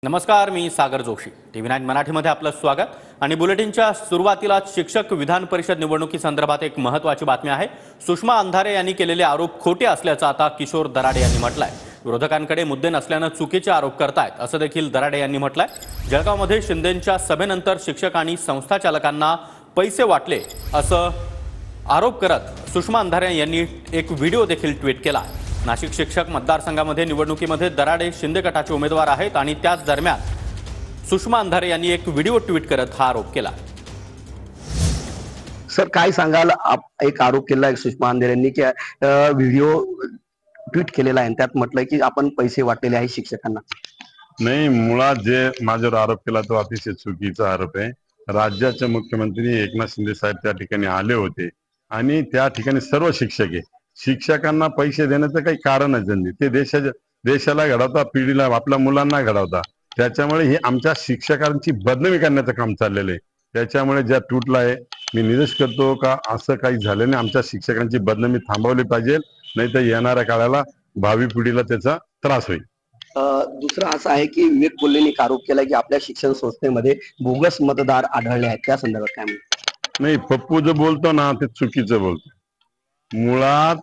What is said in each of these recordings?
नमस्कार, मी सागर जोशी. TV9 मराठीमध्ये आपलं स्वागत. आणि बुलेटिनच्या सुरुवातीलाच शिक्षक विधान परिषद निवडणुकीसंदर्भात एक महत्त्वाची बातमी आहे. सुषमा अंधारे यांनी केलेले आरोप खोटे असल्याचं आता किशोर दराडे यांनी म्हटलंय. विरोधकांकडे मुद्दे नसल्यानं चुकीचे आरोप करतायत असं देखील दराडे यांनी म्हटलंय. जळगावमध्ये शिंदेंच्या सभेनंतर शिक्षक आणि संस्था चालकांना पैसे वाटले असं आरोप करत सुषमा अंधारे यांनी एक व्हिडिओ देखील ट्विट केला. नाशिक शिक्षक मतदारसंघामध्ये निवडणुकीमध्ये दराडे शिंदे गटाचे उमेदवार आहेत आणि त्याच दरम्यान सुषमा अंधारे यांनी एक व्हिडिओ ट्विट करत हा आरोप केला. सर, काय सांगाल? एक आरोप केला आहे सुषमा अंधारे यांनी की व्हिडिओ ट्विट केलेला आहे, त्यात म्हटलंय की आपण पैसे वाटलेले आहे शिक्षकांना. नाही, मुळात जे माझ्यावर आरोप केला तो अतिशय चुकीचा आरोप आहे. राज्याचे मुख्यमंत्री एकनाथ शिंदे साहेब त्या ठिकाणी आले होते आणि त्या ठिकाणी सर्व शिक्षक आहे. शिक्षकांना पैसे देण्याचं काही कारणच नाही. ते देशाला घडवता, पिढीला आपल्या मुलांना घडवता. त्याच्यामुळे हे आमच्या शिक्षकांची बदनामी करण्याचं काम चाललेलं आहे. त्याच्यामुळे ज्या ट्विटला आहे मी निवेदन करतो का असं काही झालं नाही. आमच्या शिक्षकांची बदनामी थांबवली पाहिजे, नाही तर येणाऱ्या काळाला भावी पिढीला त्याचा त्रास होईल. दुसरं असं आहे की विवेक कोल्हेंनी एक आरोप केला की आपल्या शिक्षण संस्थेमध्ये बोगस मतदार आढळले आहेत, त्या संदर्भात काय म्हणतो? नाही, पप्पू जो बोलतो ना ते चुकीचं बोलतो. मुळात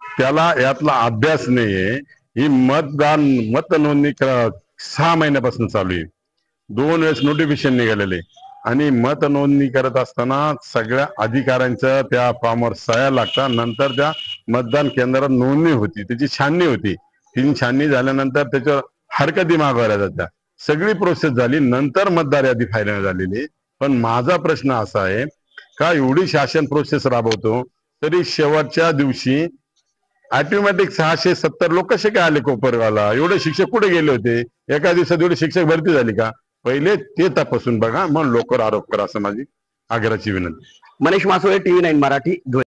त्याला यातला अभ्यास नाहीये. ही मत नोंदणी 6 महिन्यापासून चालू आहे. 2 वेळेस नोटिफिकेशन निघालेले आणि मत नोंदणी करत असताना सगळ्या अधिकाऱ्यांच्या त्या फॉर्मवर सह्या लागतात. नंतर त्या मतदान केंद्रात नोंदणी होती, त्याची छाननी होती. ती छाननी झाल्यानंतर त्याच्यावर हरकती मागवल्या जातात. सगळी प्रोसेस झाली, नंतर मतदार यादी फायनल झालेली. पण माझा प्रश्न असा आहे का एवढी शासन प्रोसेस राबवतो तरी शेवटच्या दिवशी ऑटोमॅटिक 670 लोक कसे काय आले कोपरगावला? एवढे शिक्षक कुठे गेले होते? एका दिवसात एवढे शिक्षक भरती झाली का? पहिले ते तपासून बघा, मग लोकांवर आरोप करा, असं माझी आग्रहाची विनंती. मनीष मासोळे, TV9 मराठी.